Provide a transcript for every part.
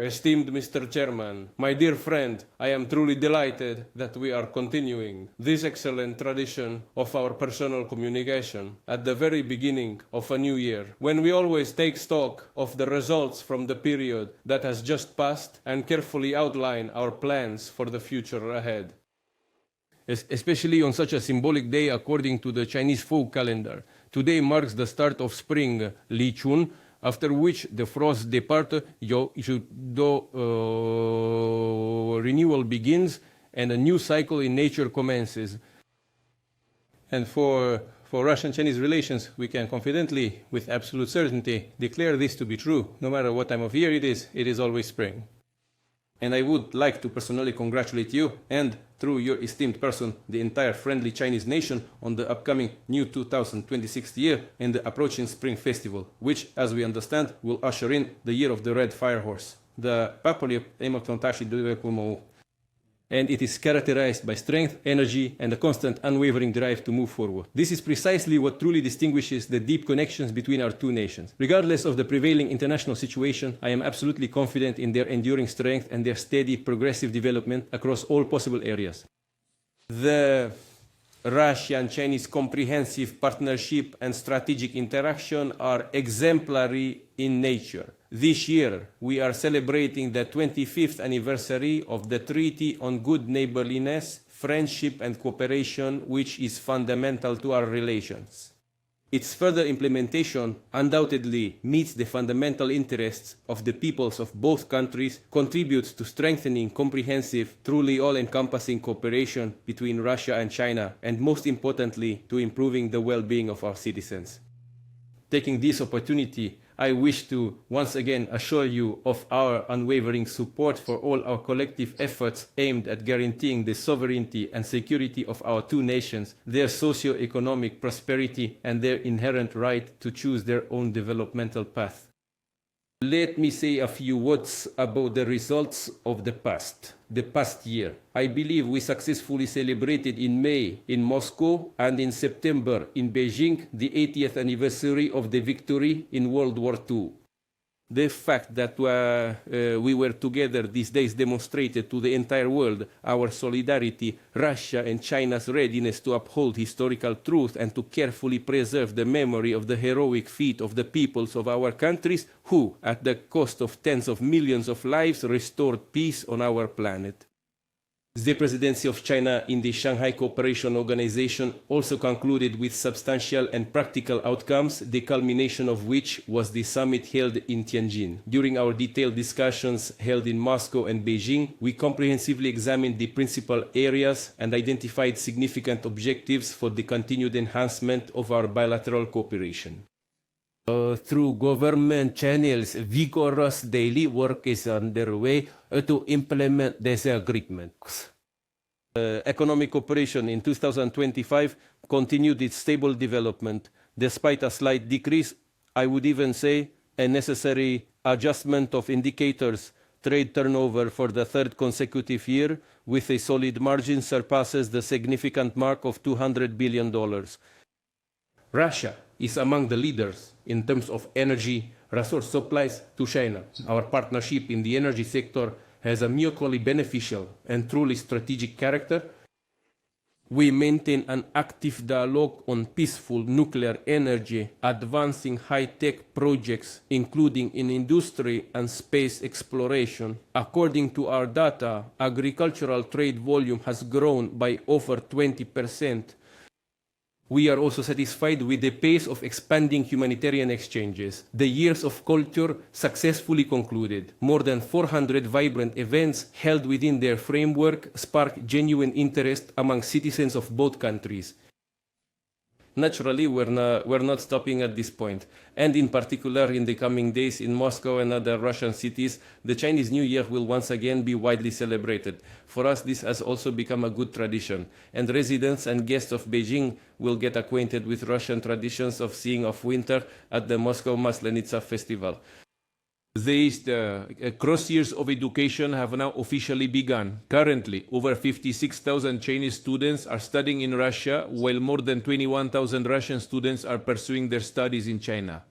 Esteemed Mr. Chairman, my dear friend, I am truly delighted that we are continuing this excellent tradition of our personal communication at the very beginning of a new year, when we always take stock of the results from the period that has just passed and carefully outline our plans for the future ahead. Especially on such a symbolic day according to the Chinese folk calendar. Today marks the start of spring, Li Chun, after which the frost depart, renewal begins, and a new cycle in nature commences. And for Russian-Chinese relations, we can confidently, with absolute certainty, declare this to be true. No matter what time of year it is always spring. And I would like to personally congratulate you and, through your esteemed person, the entire friendly Chinese nation on the upcoming new 2026 year and the approaching Spring Festival, which, as we understand, will usher in the year of the Red Fire Horse, the Papoli Emotontashi Duvekumou. And it is characterized by strength, energy, and a constant unwavering drive to move forward. This is precisely what truly distinguishes the deep connections between our two nations. Regardless of the prevailing international situation, I am absolutely confident in their enduring strength and their steady, progressive development across all possible areas. The Russian-Chinese comprehensive partnership and strategic interaction are exemplary in nature. This year, we are celebrating the 25th anniversary of the Treaty on Good Neighborliness, Friendship and Cooperation, which is fundamental to our relations. Its further implementation undoubtedly meets the fundamental interests of the peoples of both countries, contributes to strengthening comprehensive, truly all-encompassing cooperation between Russia and China, and most importantly, to improving the well-being of our citizens. Taking this opportunity, I wish to once again assure you of our unwavering support for all our collective efforts aimed at guaranteeing the sovereignty and security of our two nations, their socio-economic prosperity, and their inherent right to choose their own developmental path. Let me say a few words about the results of the past year. I believe we successfully celebrated in May in Moscow and in September in Beijing the 80th anniversary of the victory in World War II. The fact that we were together these days demonstrated to the entire world our solidarity, Russia and China's readiness to uphold historical truth and to carefully preserve the memory of the heroic feat of the peoples of our countries who, at the cost of tens of millions of lives, restored peace on our planet. The presidency of China in the Shanghai Cooperation Organization also concluded with substantial and practical outcomes, the culmination of which was the summit held in Tianjin. During our detailed discussions held in Moscow and Beijing, we comprehensively examined the principal areas and identified significant objectives for the continued enhancement of our bilateral cooperation. Through government channels, vigorous daily work is underway to implement these agreements. Economic cooperation in 2025 continued its stable development, despite a slight decrease, I would even say a necessary adjustment of indicators. Trade turnover for the third consecutive year, with a solid margin, surpasses the significant mark of $200 billion. Russia is among the leaders in terms of energy resource supplies to China. Our partnership in the energy sector has a mutually beneficial and truly strategic character. We maintain an active dialogue on peaceful nuclear energy, advancing high-tech projects, including in industry and space exploration. According to our data, agricultural trade volume has grown by over 20%. We are also satisfied with the pace of expanding humanitarian exchanges. The years of culture successfully concluded. More than 400 vibrant events held within their framework sparked genuine interest among citizens of both countries. Naturally, we're not stopping at this point. And in particular, in the coming days in Moscow and other Russian cities, the Chinese New Year will once again be widely celebrated. For us, this has also become a good tradition. And residents and guests of Beijing will get acquainted with Russian traditions of seeing of winter at the Moscow Maslenitsa festival. These cross years of education have now officially begun. Currently, over 56,000 Chinese students are studying in Russia, while more than 21,000 Russian students are pursuing their studies in China.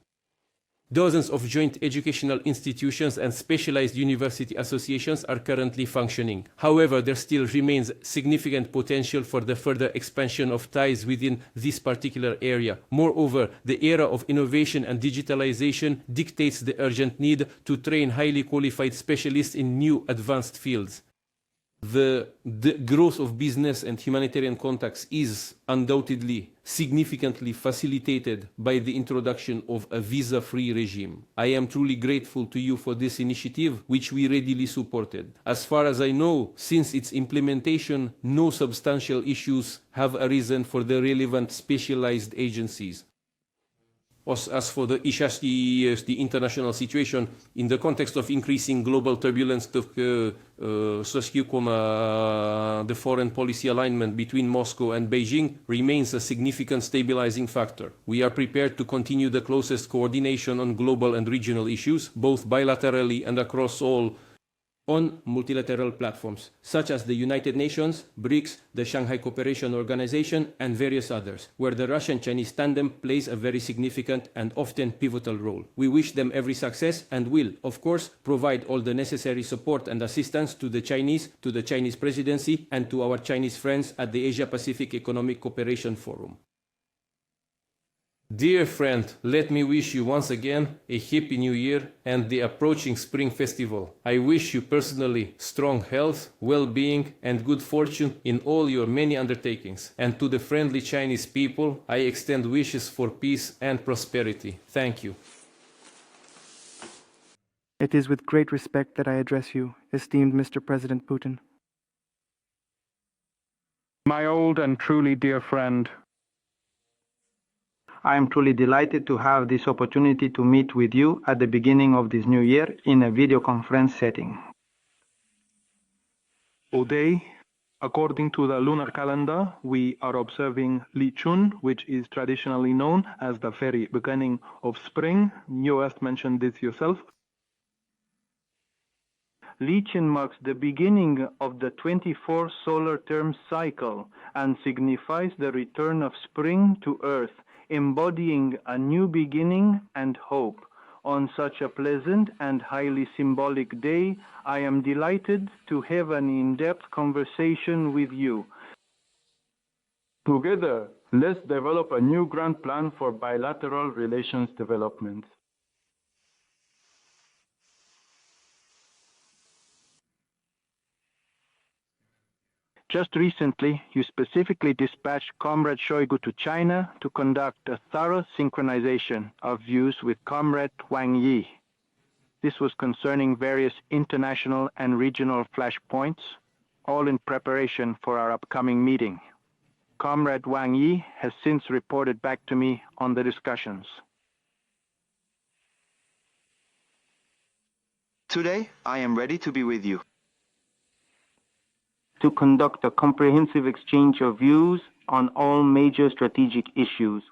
Dozens of joint educational institutions and specialized university associations are currently functioning. However, there still remains significant potential for the further expansion of ties within this particular area. Moreover, the era of innovation and digitalization dictates the urgent need to train highly qualified specialists in new advanced fields. The growth of business and humanitarian contacts is undoubtedly significantly facilitated by the introduction of a visa-free regime. I am truly grateful to you for this initiative, which we readily supported. As far as I know, since its implementation, no substantial issues have arisen for the relevant specialized agencies. As for the international situation, in the context of increasing global turbulence, să știu cum the foreign policy alignment between Moscow and Beijing remains a significant stabilizing factor. We are prepared to continue the closest coordination on global and regional issues, both bilaterally and across all on multilateral platforms, such as the United Nations, BRICS, the Shanghai Cooperation Organization, and various others, where the Russian-Chinese tandem plays a very significant and often pivotal role. We wish them every success and will, of course, provide all the necessary support and assistance to the Chinese presidency, and to our Chinese friends at the Asia-Pacific Economic Cooperation Forum. Dear friend, let me wish you once again a happy new year and the approaching spring festival. I wish you personally strong health, well-being and good fortune in all your many undertakings. And to the friendly Chinese people, I extend wishes for peace and prosperity. Thank you. It is with great respect that I address you, esteemed Mr. President Putin. My old and truly dear friend, I am truly delighted to have this opportunity to meet with you at the beginning of this new year in a video conference setting. Today, according to the lunar calendar, we are observing Li Chun, which is traditionally known as the very beginning of spring. You just mentioned this yourself. Li Chun marks the beginning of the 24 solar term cycle and signifies the return of spring to Earth, embodying a new beginning and hope. On such a pleasant and highly symbolic day, I am delighted to have an in-depth conversation with you. Together, let's develop a new grand plan for bilateral relations development. Just recently, you specifically dispatched Comrade Shoigu to China to conduct a thorough synchronization of views with Comrade Wang Yi. This was concerning various international and regional flashpoints, all in preparation for our upcoming meeting. Comrade Wang Yi has since reported back to me on the discussions. Today, I am ready to be with you. To conduct a comprehensive exchange of views on all major strategic issues.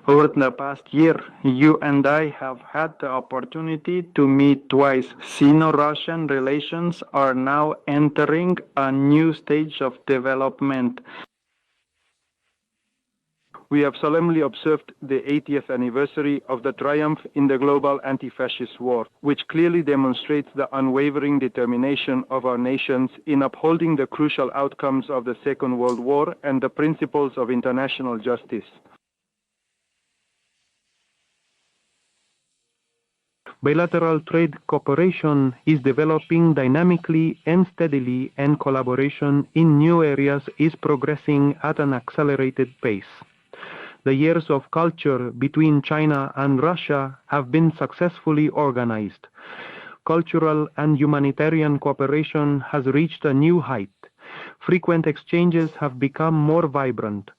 Over the past year, you and I have had the opportunity to meet twice. Sino-Russian relations are now entering a new stage of development. We have solemnly observed the 80th anniversary of the triumph in the global anti-fascist war, which clearly demonstrates the unwavering determination of our nations in upholding the crucial outcomes of the Second World War and the principles of international justice. Bilateral trade cooperation is developing dynamically and steadily, and collaboration in new areas is progressing at an accelerated pace. The years of culture between China and Russia have been successfully organized. Cultural and humanitarian cooperation has reached a new height. Frequent exchanges have become more vibrant.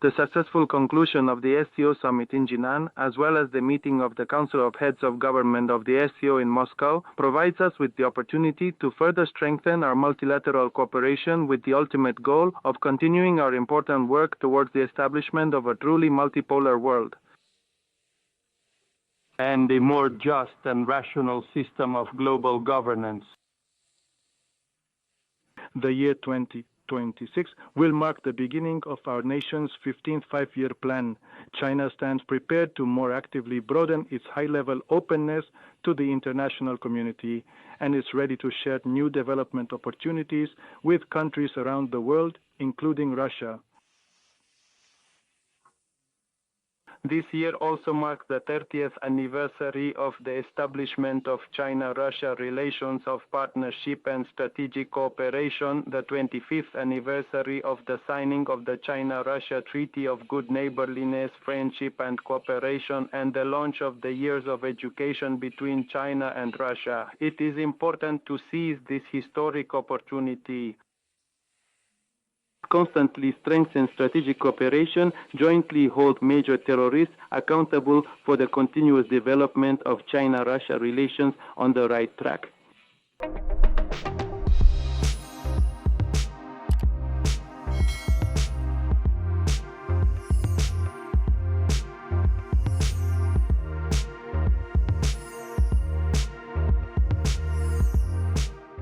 The successful conclusion of the SCO summit in Jinan, as well as the meeting of the Council of Heads of Government of the SCO in Moscow, provides us with the opportunity to further strengthen our multilateral cooperation with the ultimate goal of continuing our important work towards the establishment of a truly multipolar world. And a more just and rational system of global governance. The year 2020 2026 will mark the beginning of our nation's 15th five-year plan. China stands prepared to more actively broaden its high-level openness to the international community and is ready to share new development opportunities with countries around the world, including Russia. This year also marks the 30th anniversary of the establishment of China-Russia relations of partnership and strategic cooperation, the 25th anniversary of the signing of the China-Russia Treaty of Good Neighborliness, Friendship and Cooperation, and the launch of the Years of Education between China and Russia. It is important to seize this historic opportunity. Constantly strengthen strategic cooperation, jointly hold major terrorists accountable for the continuous development of China-Russia relations on the right track.